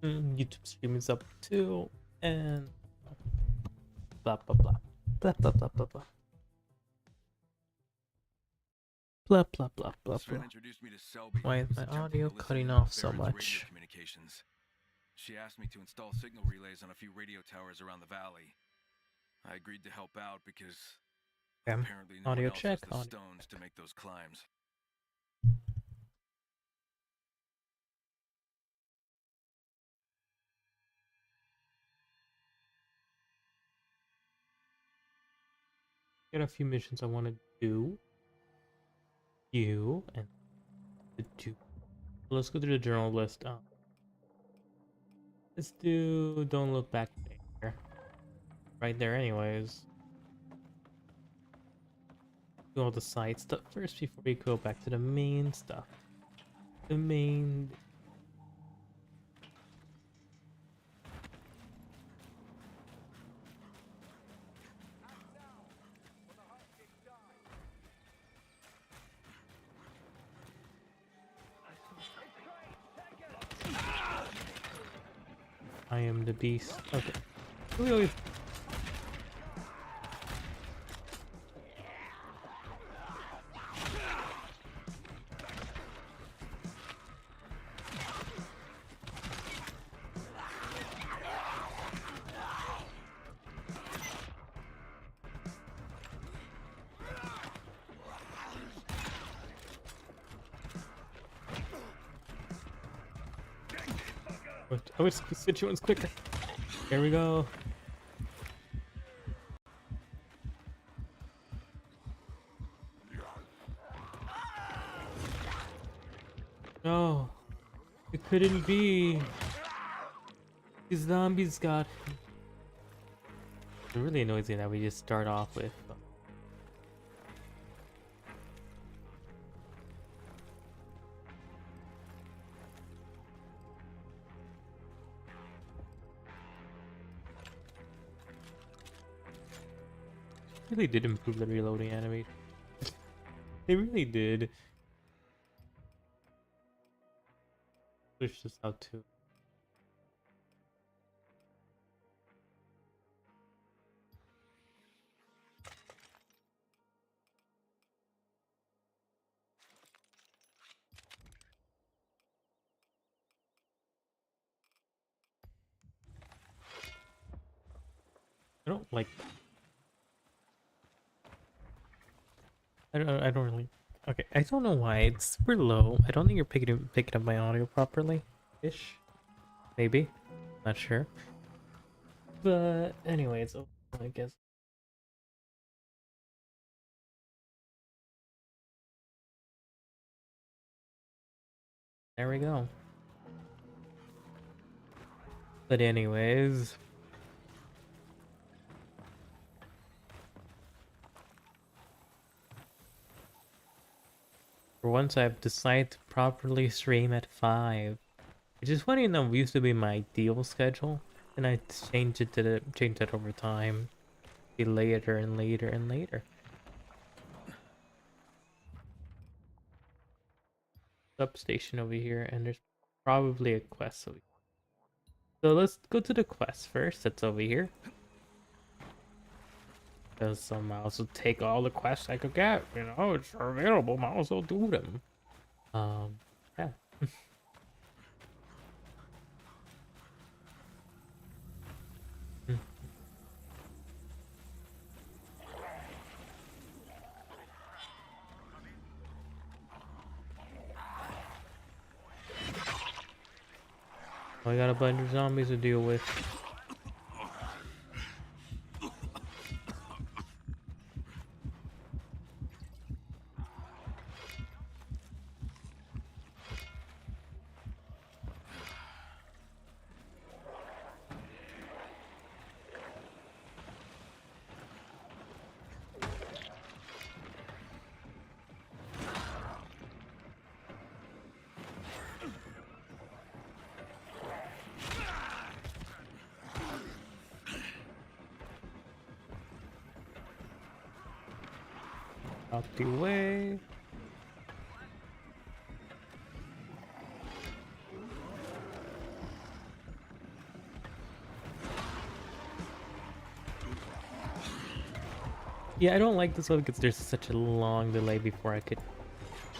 YouTube stream is up too, and blah blah blah blah blah blah blah blah blah blah blah blah blah. Introduced me to Selby, Why is my suggesting audio to listen cutting to off so Barrett's radio much? communications. She asked me to install signal relays on a few radio towers around the valley. I agreed to help out because apparently no Audio one else check. has the Audio stones to make those climbs. Got a few missions I want to do. You and the two. Let's go through the journal list. Let's do Don't Look Back there. Right there anyways. Do all the side stuff first before we go back to the main stuff. The main... I am the beast. Okay. We always... I wish constituents quicker. Here we go. No, it couldn't be. These zombies got. It really annoys me that we just start off with. Really did improve the reloading animation. They really did. Push this out too. I don't like. I don't really. Okay, I don't know why it's super low. I don't think you're picking up my audio properly, ish. Maybe, not sure. But anyways, I guess. There we go. But anyways. For once I've decided to properly stream at 5. Which is funny enough, used to be my ideal schedule. And I changed it over time. Be later and later and later. Substation over here, and there's probably a quest over here. So let's go to the quest first, that's over here. Because I might also take all the quests I could get, you know, it's available, might also do them. Yeah. I got a bunch of zombies to deal with. Out the way. Yeah, I don't like this one because there's such a long delay before I could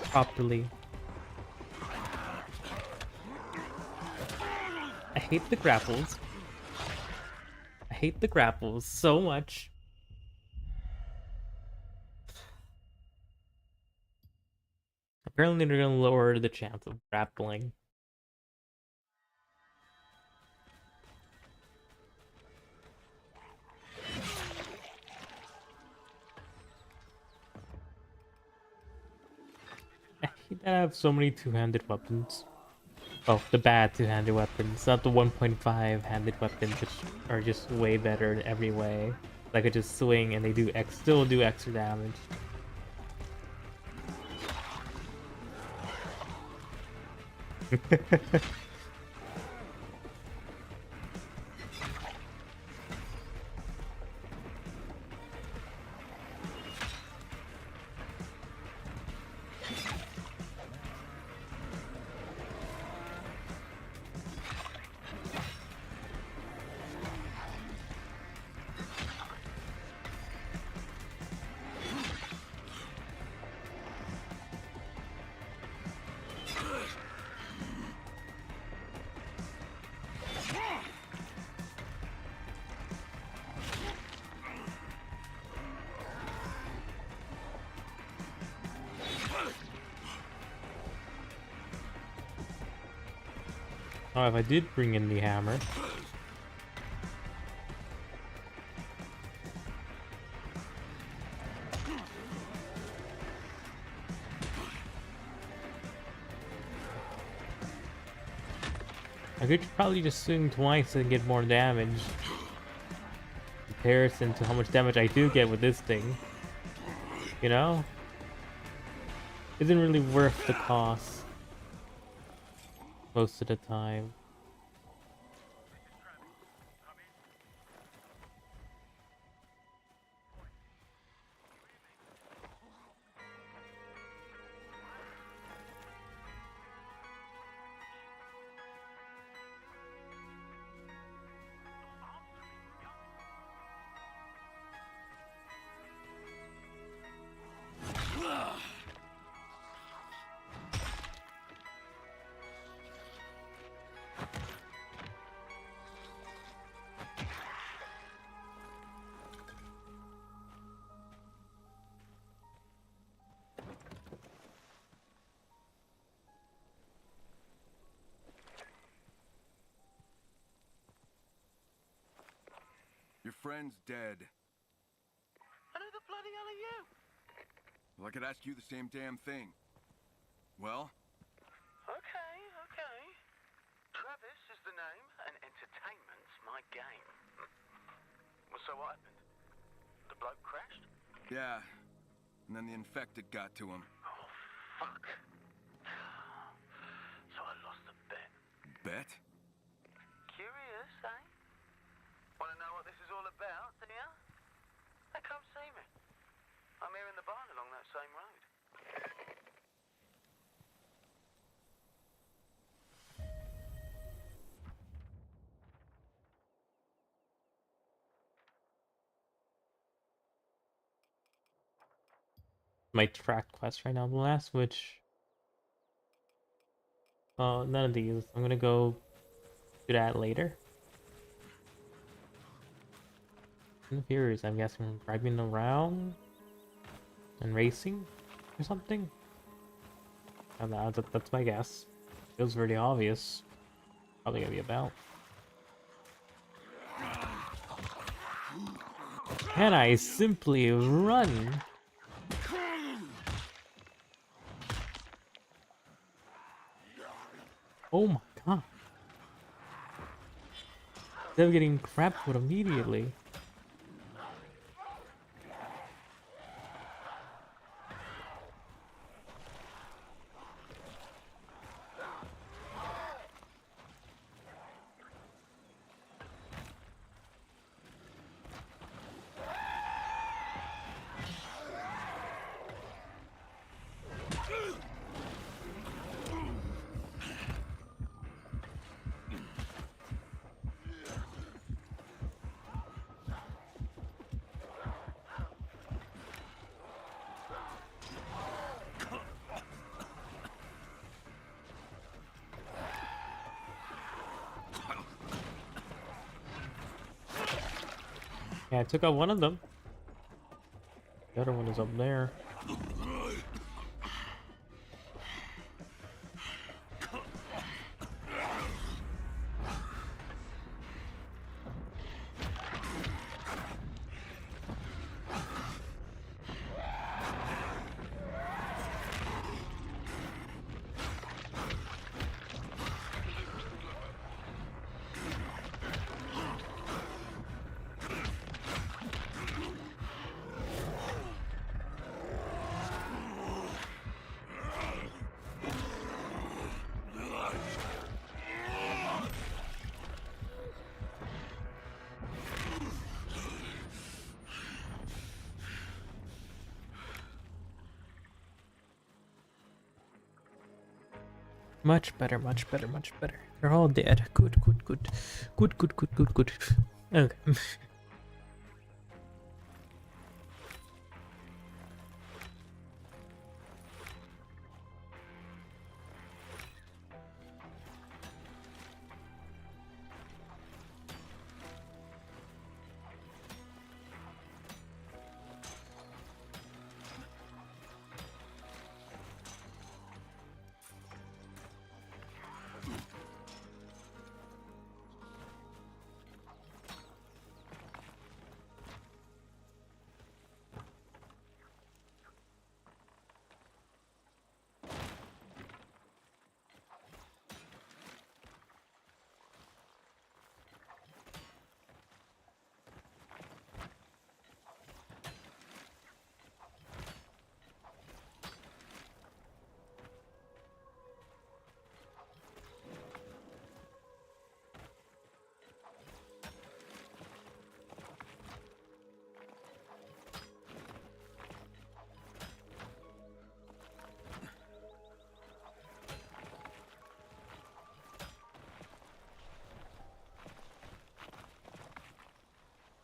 properly. I hate the grapples. I hate the grapples so much. Apparently they're gonna lower the chance of grappling. I hate that I have so many two-handed weapons. Oh, the bad two-handed weapons, not the 1.5 handed weapons, which are just way better in every way. I could just swing and they do still do extra damage. Oh, if I did bring in the hammer. I could probably just swing twice and get more damage. In comparison to how much damage I do get with this thing. You know? Isn't really worth the cost. Most of the time. Your friend's dead. And who the bloody hell are you? Well, I could ask you the same damn thing. Well? Okay. Travis is the name, and entertainment's my game. Well, so what happened? The bloke crashed? Yeah. And then the infected got to him. Oh, fuck. So I lost the bet. Bet? Curious, eh? Want to know what this is all about, do you? Then come see me. I'm here in the barn along that same road. My track quest right now. The last which none of these. I'm gonna go do that later. In Furious, I'm guessing driving around and racing or something. And that's my guess. Feels pretty obvious. Probably gonna be about. Can I simply run? Oh my god. Instead of getting crapped with immediately. Yeah, I took out one of them. The other one is up there. Much better, much better, much better. They're all dead. Good, good, good. Good, good, good, good, good. Okay.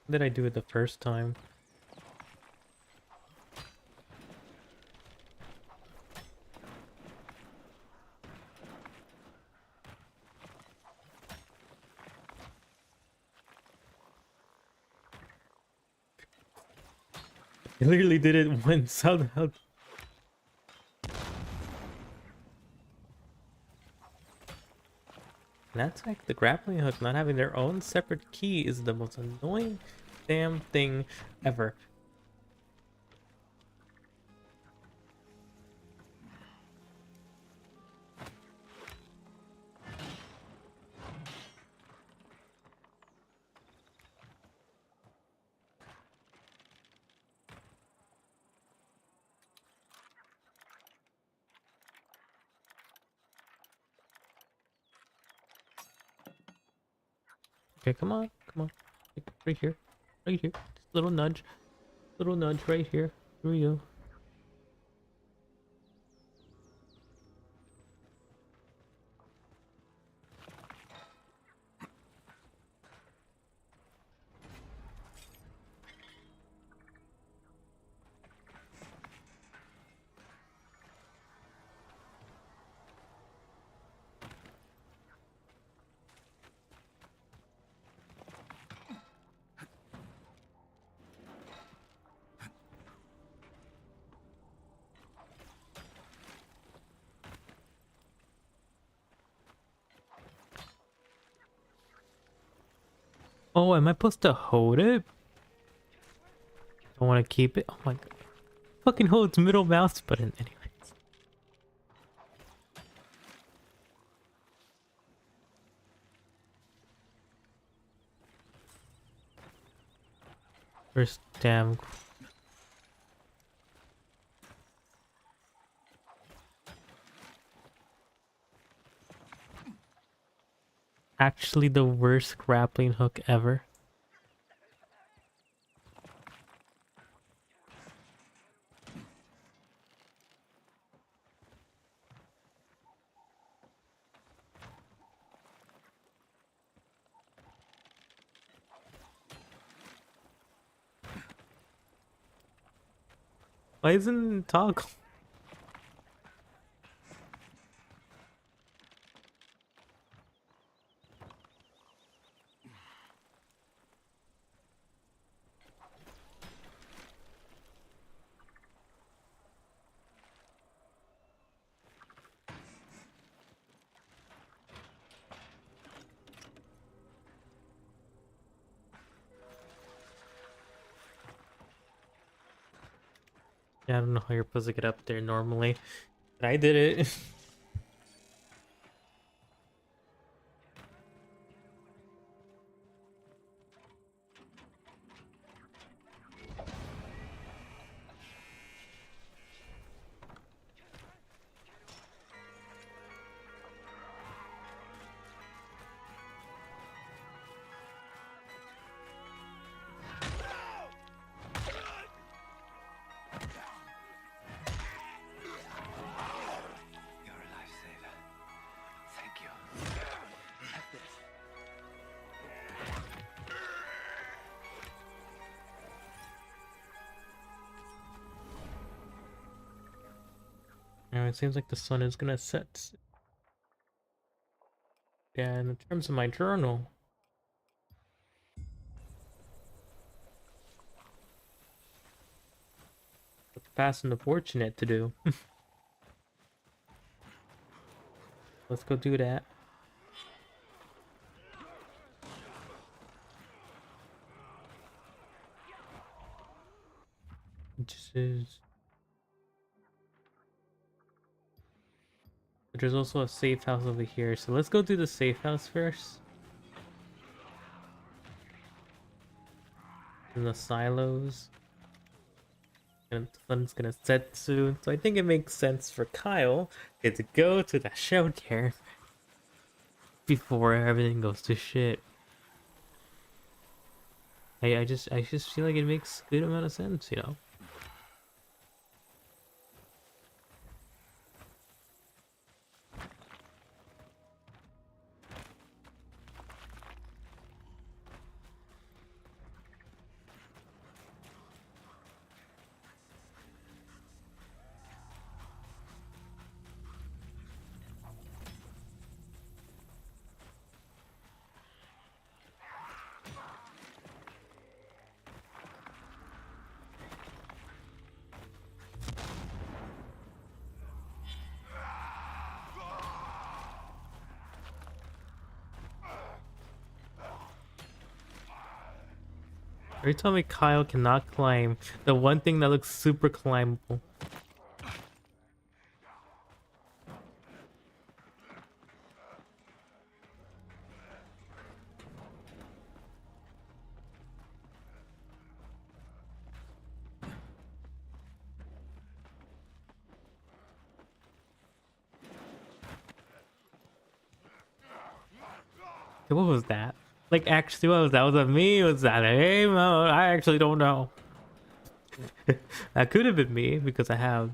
Did I do it the first time? I literally did it once. How the hell? And that's like the grappling hook not having their own separate key is the most annoying damn thing ever. Okay, come on, come on. Right here. Right here. Just little nudge. Little nudge right here. Here we go. Oh, am I supposed to hold it? I want to keep it. Oh my god. Fucking hold its middle mouse button anyways. First damn. Actually the worst grappling hook ever. Why isn't it toggle? Yeah, I don't know how you're supposed to get up there normally, but I did it. You're a lifesaver. Thank you. Have this. Now it seems like the sun is gonna set. Yeah, in terms of my journal, it's fast and fortunate to do. Let's go do that. This is. But there's also a safe house over here, so let's go do the safe house first. And the silos. And the sun's gonna set soon, so I think it makes sense for Kyle to go to the shelter before everything goes to shit. I just feel like it makes a good amount of sense, you know. Every time me Kyle cannot climb the one thing that looks super climbable. What was that? Like, actually, what was that? Was that me? Was that him? I actually don't know. That could have been me because I have.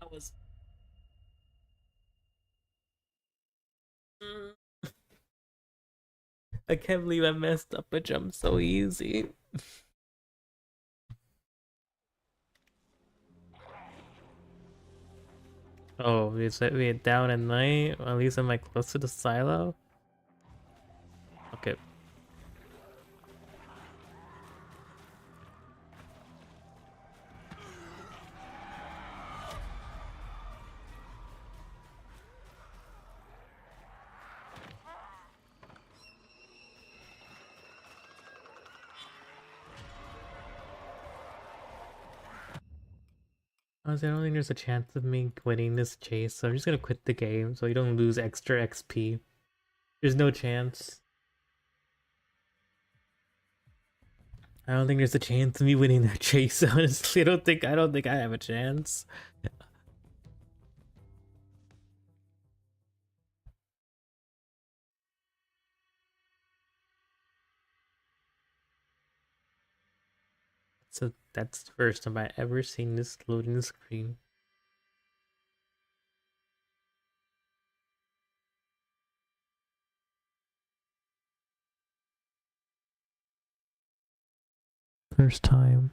I was. I can't believe I messed up a jump so easy. Oh, we said we down at night. At least am I close to the silo? Okay. Honestly, I don't think there's a chance of me winning this chase, so I'm just gonna quit the game so you don't lose extra XP. There's no chance. I don't think there's a chance of me winning that chase, honestly. I don't think I have a chance. So that's the first time I ever seen this loading screen. First time.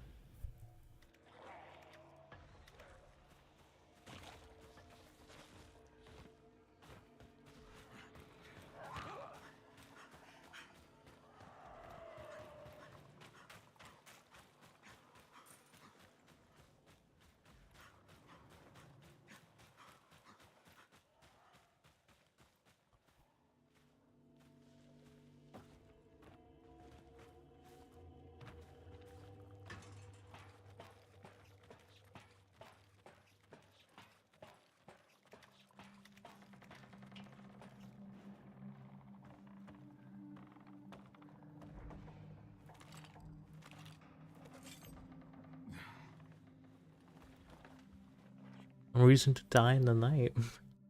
No reason to die in the night.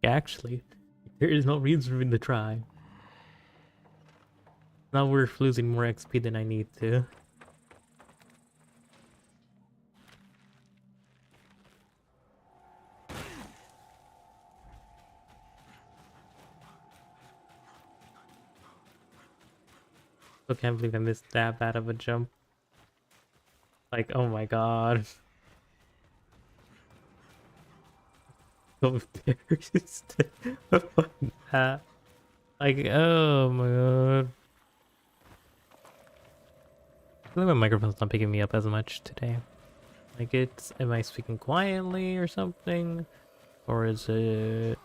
Actually, there is no reason for me to try. Not worth losing more XP than I need to. I can't believe I missed that bad of a jump. Like, oh my god. So embarrassed. That. Like, oh my god. I feel like my microphone's not picking me up as much today. Like, am I speaking quietly or something? Or is it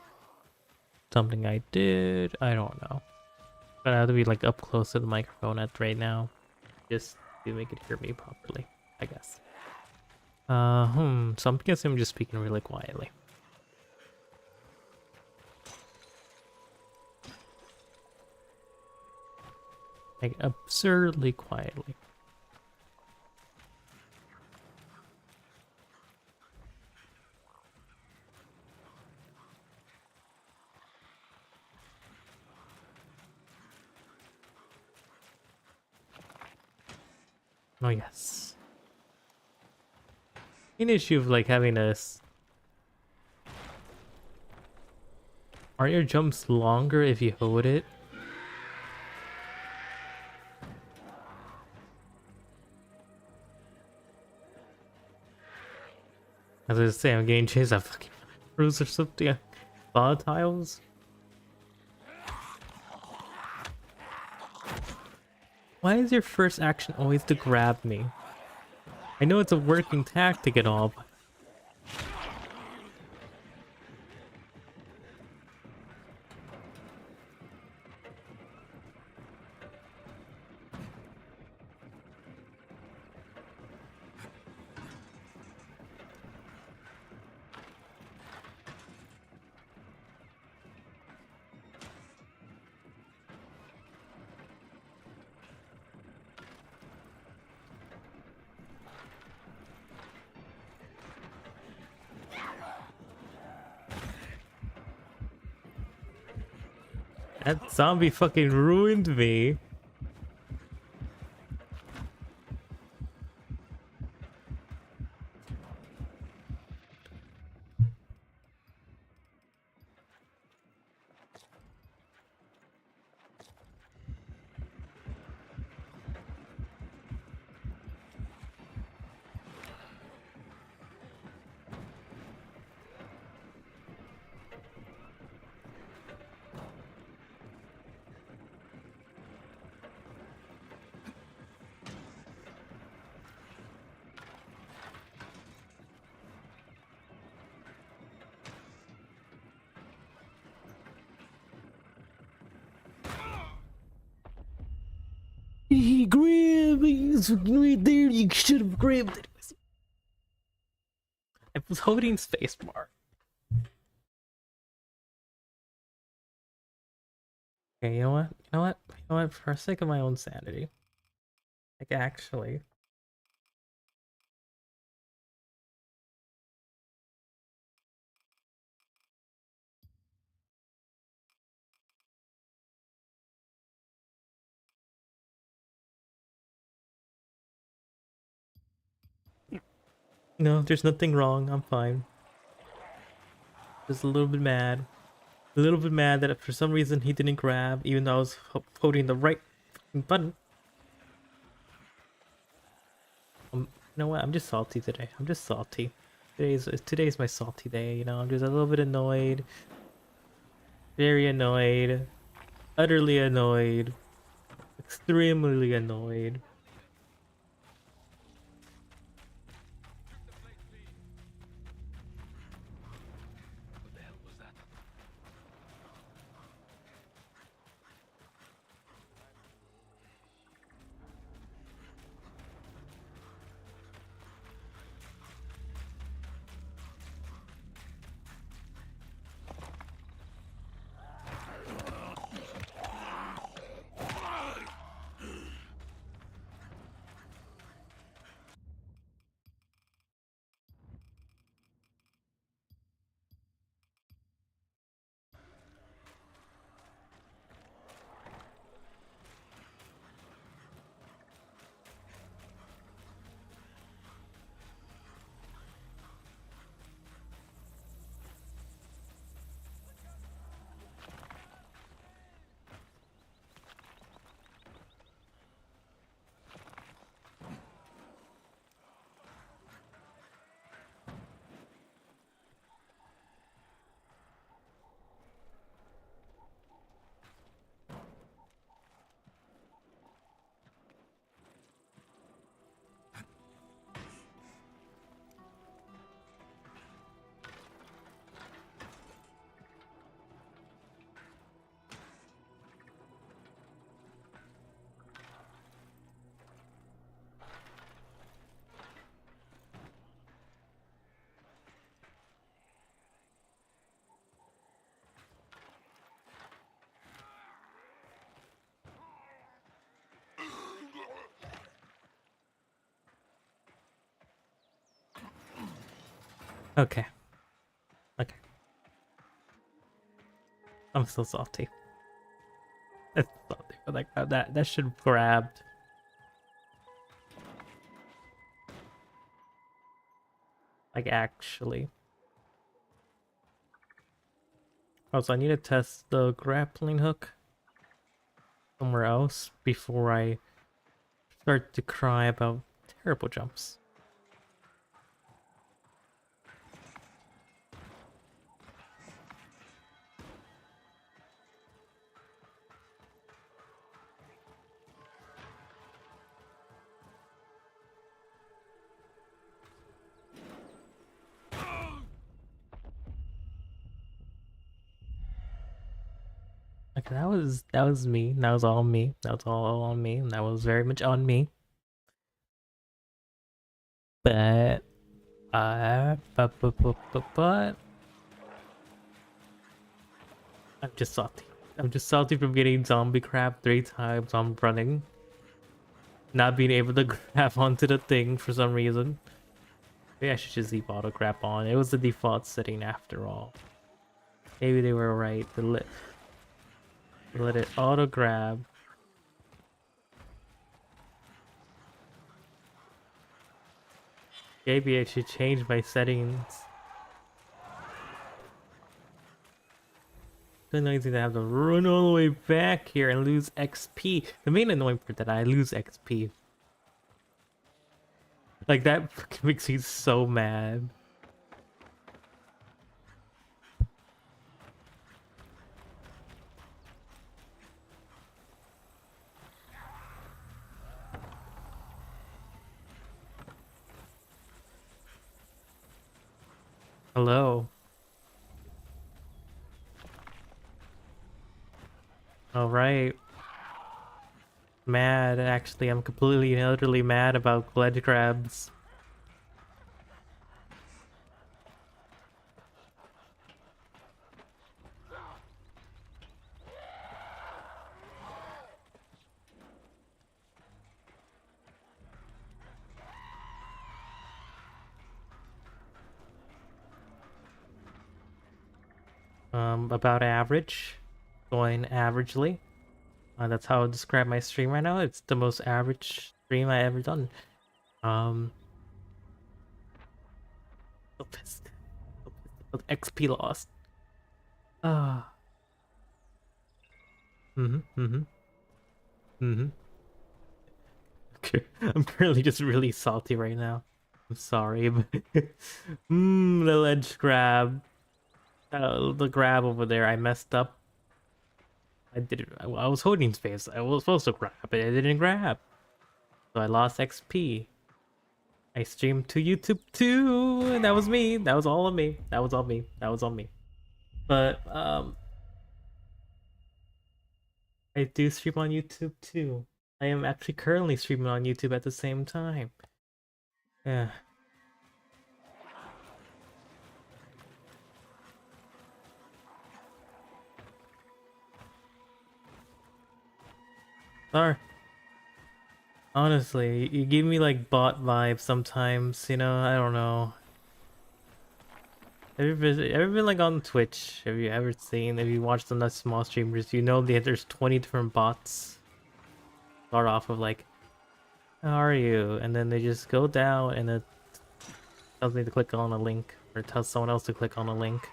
something I did? I don't know. But I have to be like up close to the microphone at right now. Just to make it hear me properly, I guess. So I'm guessing I'm just speaking really quietly. Like absurdly quietly. Oh yes. An issue of like having this. Aren't your jumps longer if you hold it? As I was saying, I'm getting chased by fucking crews or something. Volatiles? Why is your first action always to grab me? I know it's a working tactic and all, but... That zombie fucking ruined me. He grabbed me right there. You should have grabbed it. I was holding spacebar. Okay, you know what? You know what? You know what? For the sake of my own sanity, like actually. No, there's nothing wrong. I'm fine. Just a little bit mad. A little bit mad that for some reason he didn't grab, even though I was holding the right button. You know what? I'm just salty today. I'm just salty. Today's my salty day. You know, I'm just a little bit annoyed. Very annoyed. Utterly annoyed. Extremely annoyed. What the hell was that? Okay. Okay. I'm still salty. It's salty, but like that should have grabbed. Like actually. Also, I need to test the grappling hook somewhere else before I start to cry about terrible jumps. Okay, that was me. That was all me. That was all on me. And that was very much on me. But but I'm just salty. I'm just salty from getting zombie crab 3 times on running. Not being able to grab onto the thing for some reason. Maybe I should just leave auto grab on. It was the default setting after all. Maybe they were right to let it auto grab. Maybe I should change my settings. It's annoying to have to run all the way back here and lose XP. The main annoying part that I lose XP. Like that makes me so mad. Hello. All right. Mad, actually. I'm completely and utterly mad about ledge grabs. About average. Going averagely. That's how I describe my stream right now. It's the most average stream I ever done. So pissed. So pissed about XP lost. Ah. Okay. I'm currently just really salty right now. I'm sorry, but the ledge grab. The grab over there, I messed up. I didn't. I was holding space. I was supposed to grab, but I didn't grab. So I lost XP. I streamed to YouTube too, and that was me. That was all on me. That was all me. That was on me. But I do stream on YouTube too. I am actually currently streaming on YouTube at the same time. Yeah. Sorry. Honestly, you give me like bot vibes sometimes, you know, I don't know. Ever been like on Twitch? Have you ever seen, if you watched some of the small streamers, you know that there's 20 different bots. Start off of like, how are you? And then they just go down and it tells me to click on a link, or it tells someone else to click on a link.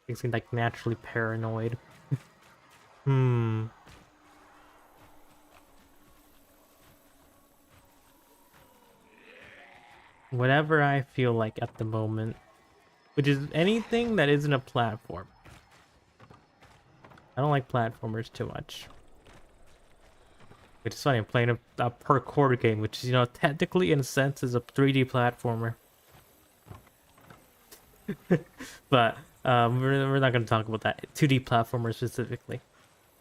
Makes me like naturally paranoid. Whatever I feel like at the moment. Which is anything that isn't a platform. I don't like platformers too much. Which is funny, I'm playing a parkour game, which is, you know, technically in a sense is a 3D platformer. But we're not going to talk about that. 2D platformer specifically.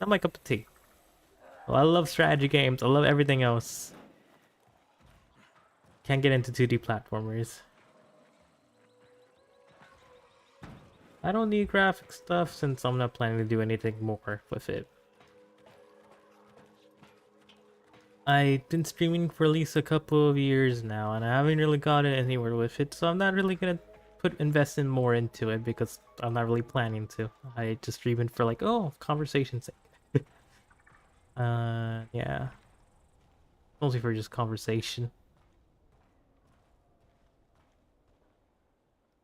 Not my cup of tea. Well, I love strategy games. I love everything else. Can't get into 2D platformers. I don't need graphic stuff since I'm not planning to do anything more with it. I've been streaming for at least a couple of years now, and I haven't really gotten anywhere with it, so I'm not really gonna invest in more into it because I'm not really planning to. I just stream it for like, oh, conversation's sake. Yeah, mostly for just conversation.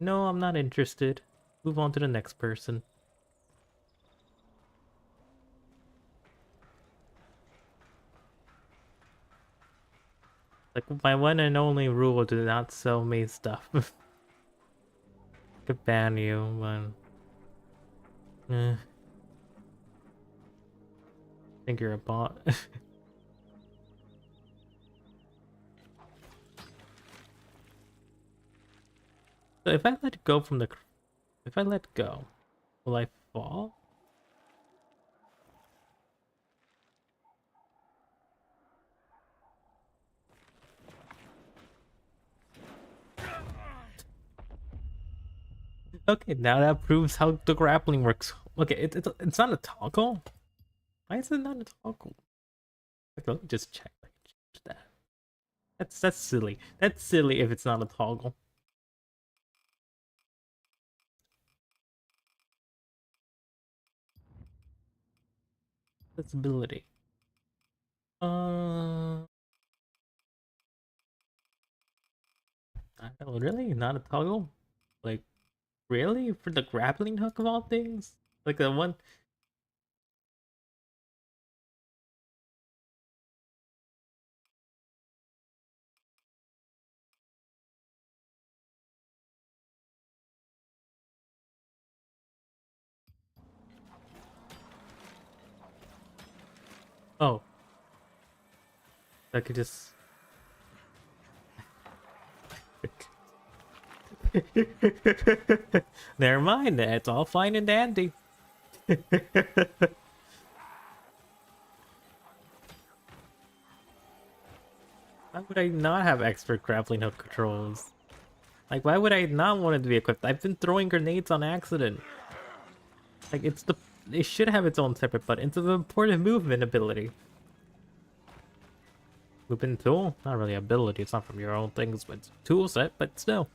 No, I'm not interested. Move on to the next person. Like, my one and only rule: do not sell me stuff. Could ban you, but I think you're a bot. So if I let go from the, if I let go, will I fall? Okay, now that proves how the grappling works. Okay, it's not a toggle. Why is it not a toggle? Okay, let me just check. I can change that. That's silly. That's silly if it's not a toggle. Accessibility. I don't know, really? Not a toggle? Like, really? For the grappling hook of all things? Like the one. Oh. I could just. Never mind, it's all fine and dandy. Why would I not have expert grappling hook controls? Like, why would I not want it to be equipped? I've been throwing grenades on accident. Like, it should have its own separate button. It's an important movement ability. Movement tool? Not really ability, it's not from your own things, but it's a tool set, but still.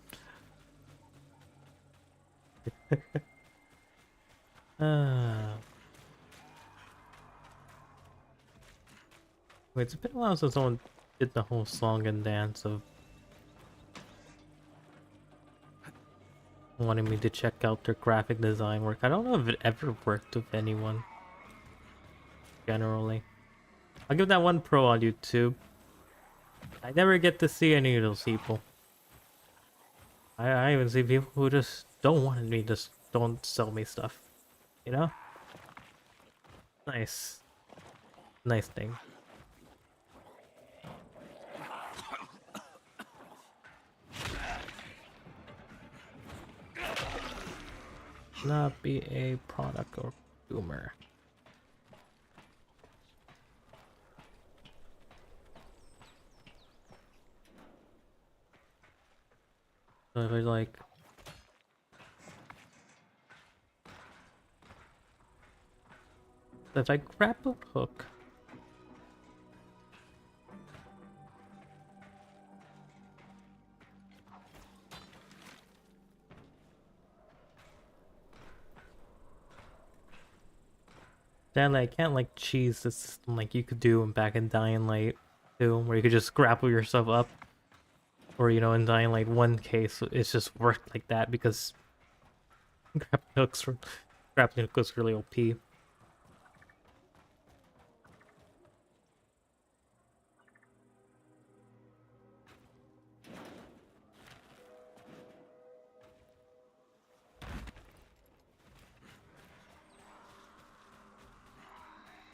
Wait, it's been a while since someone did the whole song and dance of wanting me to check out their graphic design work. I don't know if it ever worked with anyone. Generally. I'll give that one pro on YouTube. I never get to see any of those people. I even see people who just don't want me, just don't sell me stuff. You know? Nice. Nice thing. Not be a product or consumer. So if I like, if I grab a hook, then I can't like cheese the system like you could do back in Dying Light 2, where you could just grapple yourself up. Or, you know, in Dying Light 1 case, it's just worked like that because grappling hooks really OP.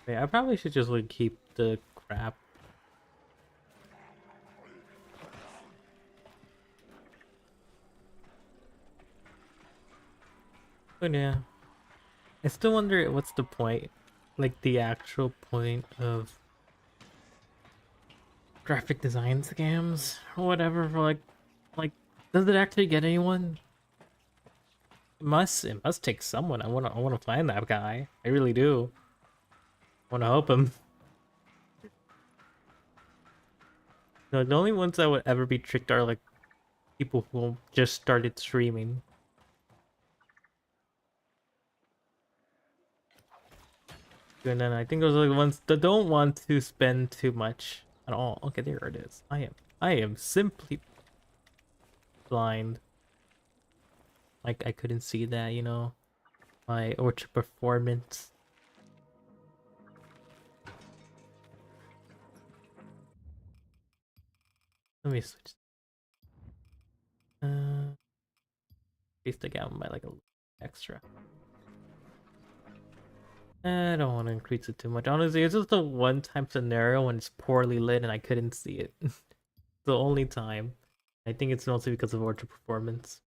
Yeah, I probably should just like keep the crap. But yeah, I still wonder what's the point, like the actual point of graphic design scams or whatever. For like, does it actually get anyone? It must take someone. I wanna find that guy. I really do. I wanna help him. No, the only ones that would ever be tricked are like people who just started streaming. And then I think those are the ones that don't want to spend too much at all. Okay, there it is. I am simply blind. Like I couldn't see that, you know, my Orchard performance. Let me switch. Increase the gamma by like a extra. I don't want to increase it too much. Honestly, it's just a one-time scenario when it's poorly lit and I couldn't see it. The only time. I think it's mostly because of Orchard performance.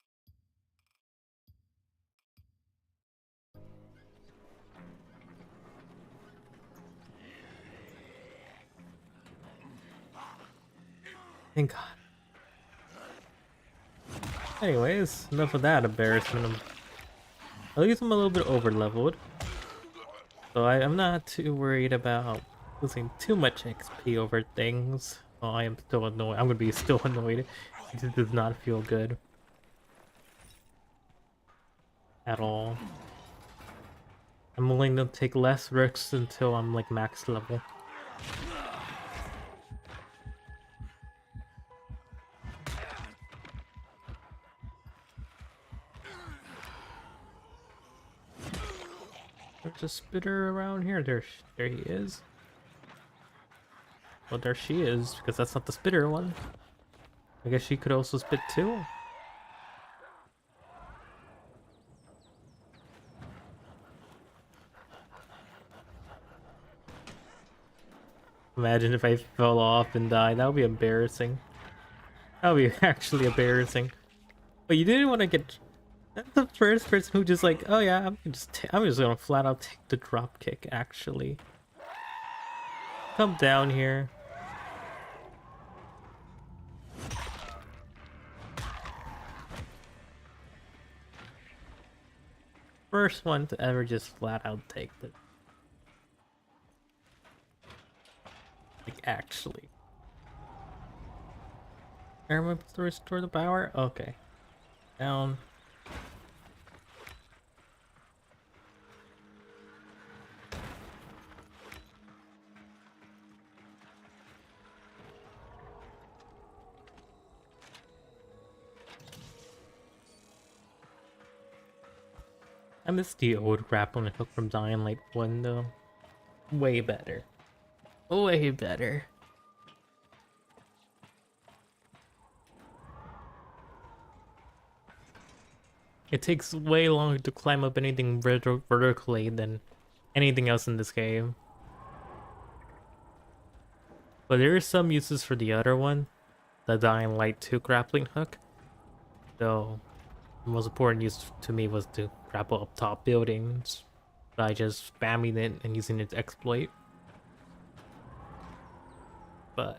Thank God. Anyways, enough of that embarrassment. At least I'm a little bit over leveled. So I'm not too worried about losing too much XP over things. Oh, I am still annoyed. I'm gonna be still annoyed. It just does not feel good. At all. I'm willing to take less risks until I'm like max level. There's a spitter around here. There he is. Well, there she is, because that's not the spitter one. I guess she could also spit too. Imagine if I fell off and died. That would be embarrassing. That would be actually embarrassing. But you didn't want to get... That's the first person who just like, oh yeah, I'm just gonna flat out take the drop kick, actually. Come down here. First one to ever just flat out take the... Like, actually. Am I to restore the power? Okay. Down. I miss the old grappling hook from Dying Light 1 though. Way better. Way better. It takes way longer to climb up anything vertically than anything else in this game. But there are some uses for the other one, the Dying Light 2 grappling hook. Though the most important use to me was to grapple up top buildings by just spamming it and using its exploit. But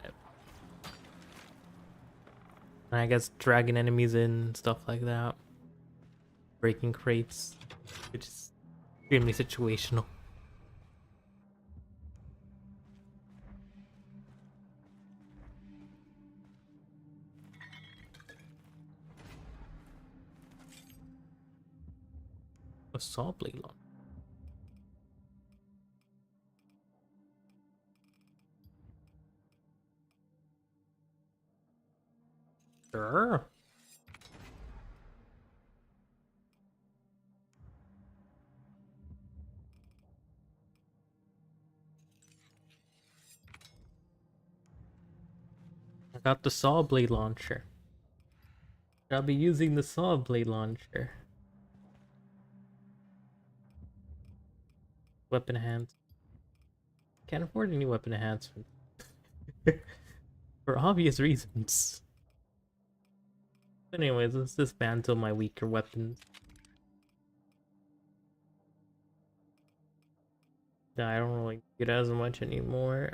I guess dragging enemies in, stuff like that. Breaking crates, which is extremely situational. A saw blade launcher. Sure. I got the saw blade launcher. I'll be using the saw blade launcher. Weapon enhancement. Can't afford any weapon enhancement. For obvious reasons. Anyways, let's dismantle my weaker weapons. Yeah, I don't really get as much anymore.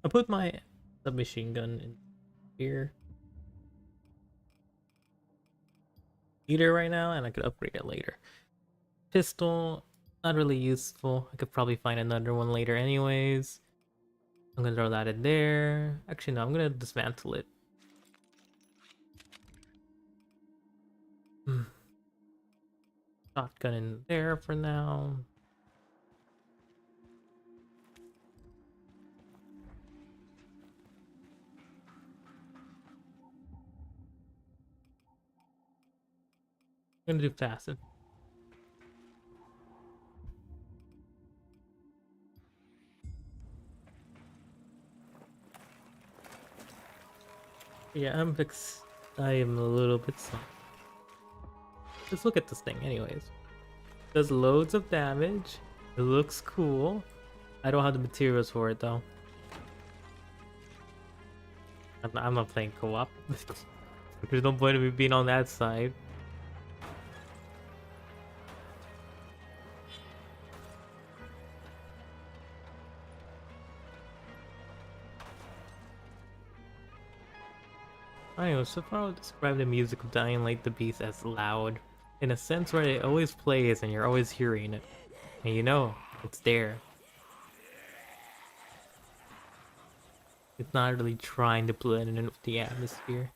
I put my submachine gun in here. Either right now, and I could upgrade it later. Pistol, not really useful. I could probably find another one later anyways. I'm gonna throw that in there. Actually, no, I'm gonna dismantle it. Hmm. Shotgun in there for now. I'm gonna do fasten. Yeah, I am a little bit slow. Let's look at this thing, anyways. Does loads of damage. It looks cool. I don't have the materials for it though. I'm not playing co-op. There's no point in me being on that side. I know, so far I'll describe the music of Dying Light the Beast as loud. In a sense where it always plays and you're always hearing it. And you know, it's there. It's not really trying to blend in with the atmosphere.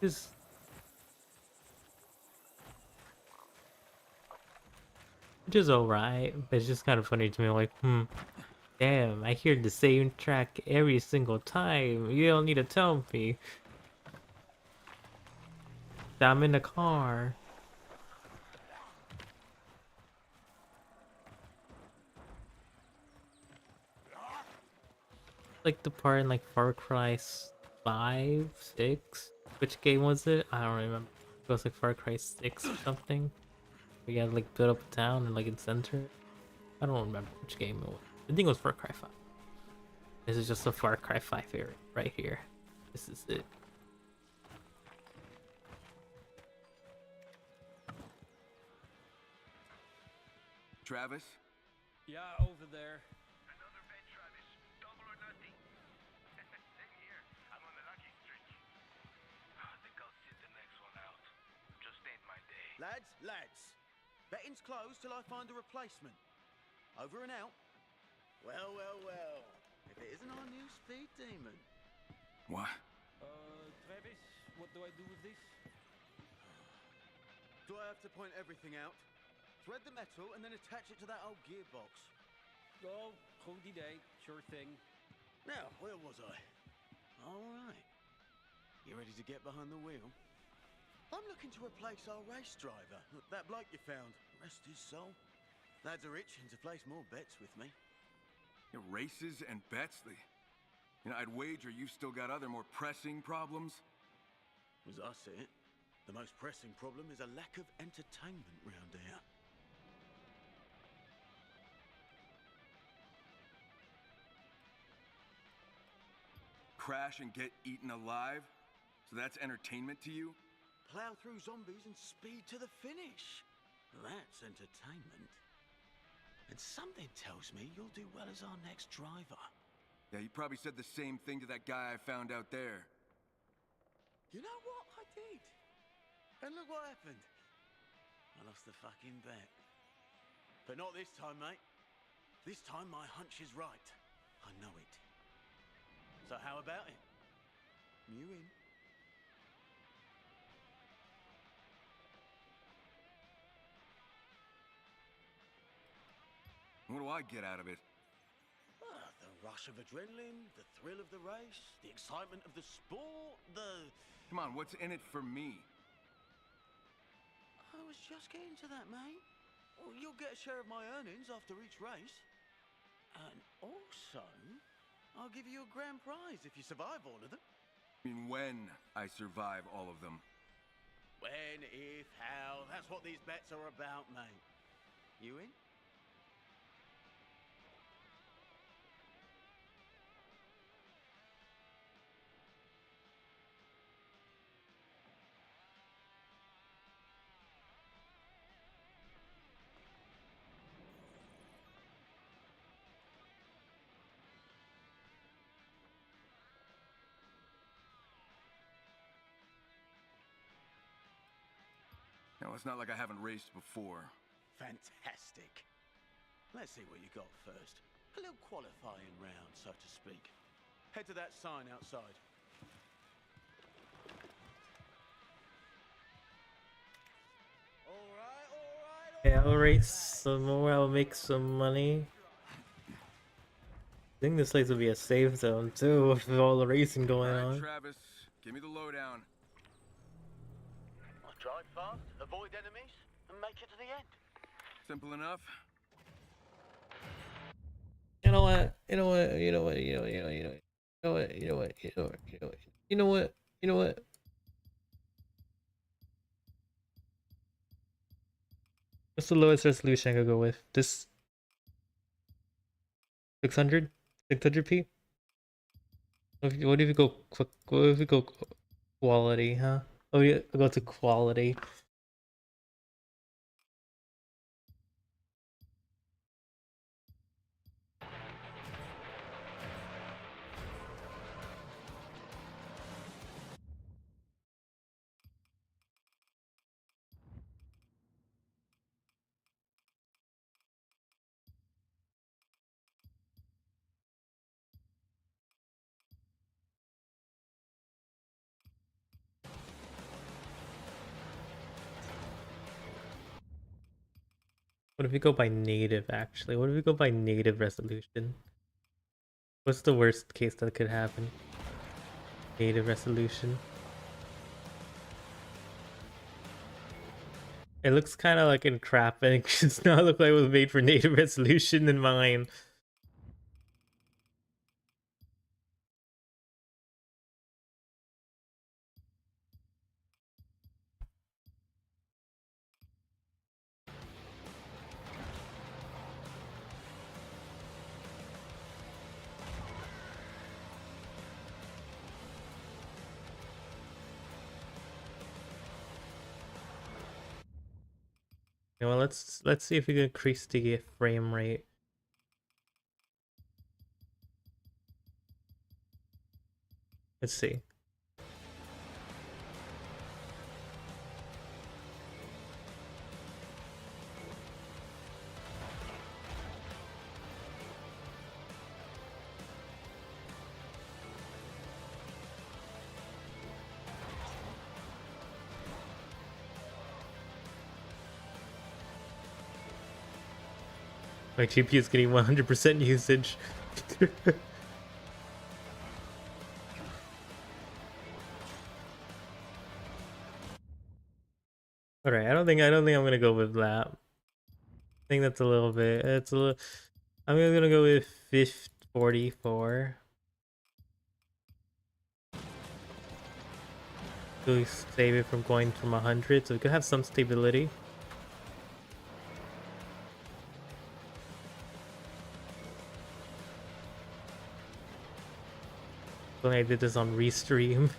Just which is alright, but it's just kind of funny to me, like, damn, I hear the same track every single time. You don't need to tell me. I'm in the car. Like the part in like Far Cry 5, 6? Which game was it? I don't remember. It was like Far Cry 6 or something. We had like build up a town and like in center. I don't remember which game it was. I think it was Far Cry 5. This is just a Far Cry 5 area right here. This is it. Travis? Yeah, over there. Another bed, Travis. Double or nothing. Same here. I'm on the lucky streak. I think I'll sit the next one out. Just ain't my day. Lads. Betting's closed till I find a replacement. Over and out. Well. If it isn't our new speed demon. What? Travis, what do I do with this? Do I have to point everything out? Thread the metal and then attach it to that old gearbox. Oh, goed idee. Sure thing. Now, where was I? Alright. You ready to get behind the wheel? I'm looking to replace our race driver. That bloke you found. Rest his soul. Lads are itching to place more bets with me. Your races and bets? I'd wager you've still got other more pressing problems. As I see it, the most pressing problem is a lack of entertainment round here. Crash and get eaten alive? So that's entertainment to you? Plow through zombies and speed to the finish. That's entertainment. And something tells me you'll do well as our next driver. Yeah, you probably said the same thing to that guy I found out there. You know what? I did. And look what happened. I lost the fucking bet. But not this time, mate. This time my hunch is right. I know it. So how about it? You in? What do I get out of it? The rush of adrenaline, the thrill of the race, the excitement of the sport, Come on, what's in it for me? I was just getting to that, mate. Well, you'll get a share of my earnings after each race. And also, I'll give you a grand prize if you survive all of them. I mean, when I survive all of them. When, if, how, that's what these bets are about, mate. You in? Now, it's not like I haven't raced before. Fantastic. Let's see what you got first. A little qualifying round, so to speak. Head to that sign outside. Yeah, I'll race some more, I'll make some money. I think this place will be a safe zone too, with all the racing going All right, on. Travis, give me the lowdown. Drive fast, avoid enemies, and make it to the end. Simple enough. You know what? You know what? You know what? You know what? You know what? You know what? You know what? You know what? You know what? You know what? What's the lowest resolution I could go with? This 600? 600p? What if you go quick? What if we go quality, huh? Oh yeah, I'll go to quality. What if we go by native actually? What if we go by native resolution? What's the worst case that could happen? Native resolution. It looks kind of like in crap, and it does not look like it was made for native resolution in mine. You know, let's see if we can increase the frame rate. Let's see. My GPU is getting 100% usage. Alright, I don't think I'm gonna go with that. I think that's a little bit. It's a little. I'm gonna go with 44. To save it from going from 100, so we could have some stability. I did this on Restream.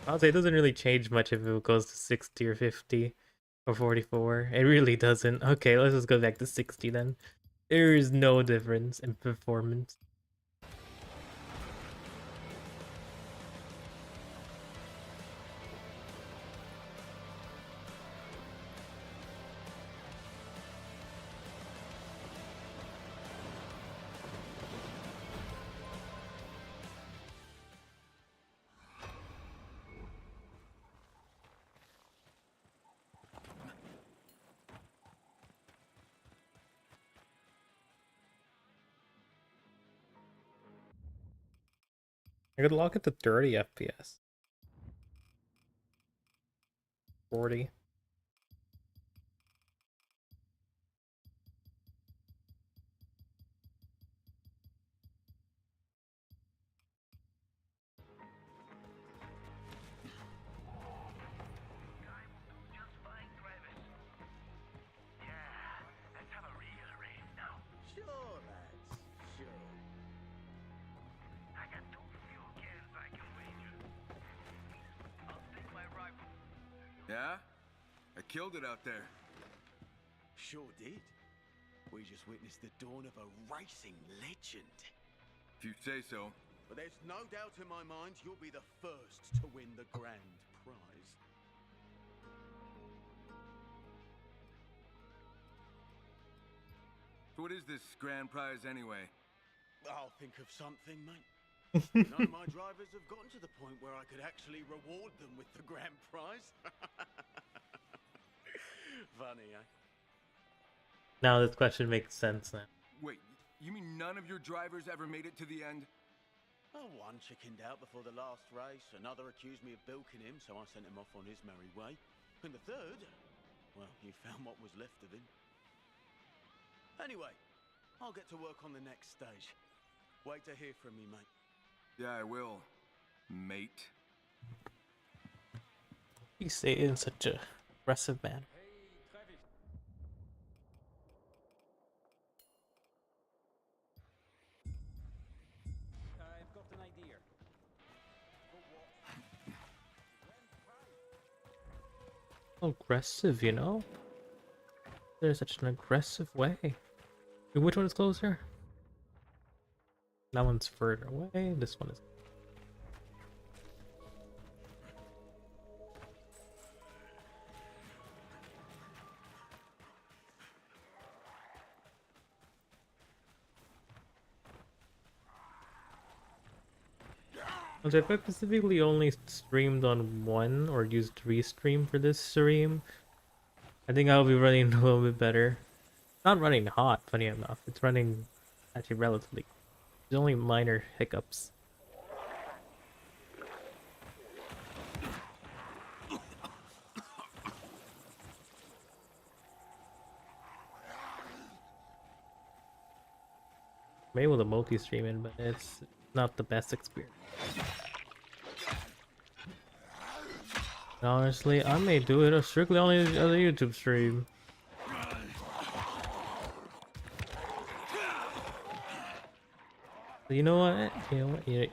I'll say it doesn't really change much if it goes to 60 or 50 or 44. It really doesn't. Okay, let's just go back to 60 then. There is no difference in performance. I could lock it to 30 FPS. 40. Sure, lads. Sure. Yeah? I killed it out there. Sure did. We just witnessed the dawn of a racing legend. If you say so. But there's no doubt in my mind you'll be the first to win the grand prize. So what is this grand prize anyway? I'll think of something, mate. None of my drivers have gotten to the point where I could actually reward them with the grand prize. Funny, eh? Now this question makes sense now. Wait, you mean none of your drivers ever made it to the end? Oh, one chickened out before the last race, another accused me of bilking him, so I sent him off on his merry way. And the third, well, he found what was left of him. Anyway, I'll get to work on the next stage. Wait to hear from me, mate. Yeah, I will, mate. You say it in such a aggressive manner. Hey, Travis. I've got an idea. For what? Aggressive, you know? There's such an aggressive way. Wait, which one is closer? That one's further away. This one is. So if I specifically only streamed on one or used Restream for this stream, I think I'll be running a little bit better. Not running hot, funny enough. It's running actually relatively. There's only minor hiccups. I'm able to multi-stream in, but it's not the best experience. Honestly, I may do it strictly on the other YouTube stream. You know what?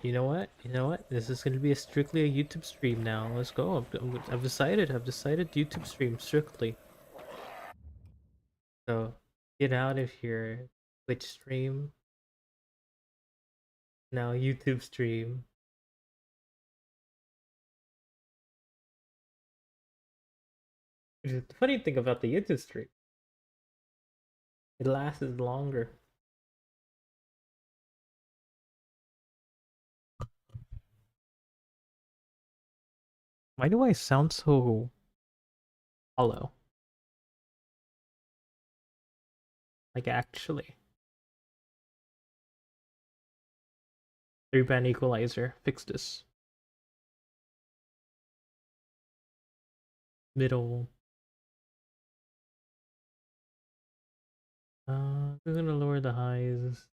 You know what? This is going to be strictly a YouTube stream now. Let's go. I've decided YouTube stream strictly. So get out of here, Twitch stream. Now YouTube stream. The funny thing about the YouTube stream, it lasts longer. Why do I sound so hollow? Like actually. 3-band equalizer. Fix this. Middle. We're gonna lower the highs.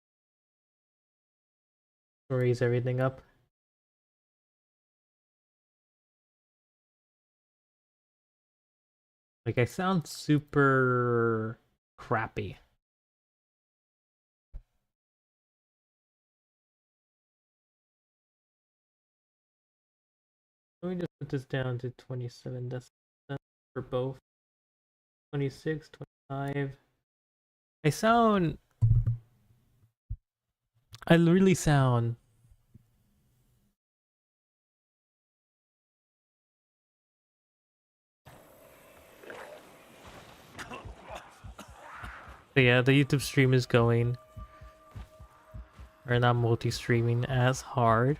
Raise everything up. Like I sound super crappy. Let me just put this down to 27 decibels for both. 26, 25. I really sound so yeah, the YouTube stream is going. We're not multi-streaming as hard.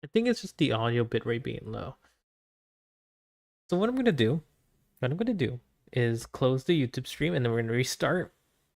I think it's just the audio bitrate being low. So what I'm gonna do is close the YouTube stream and then we're gonna restart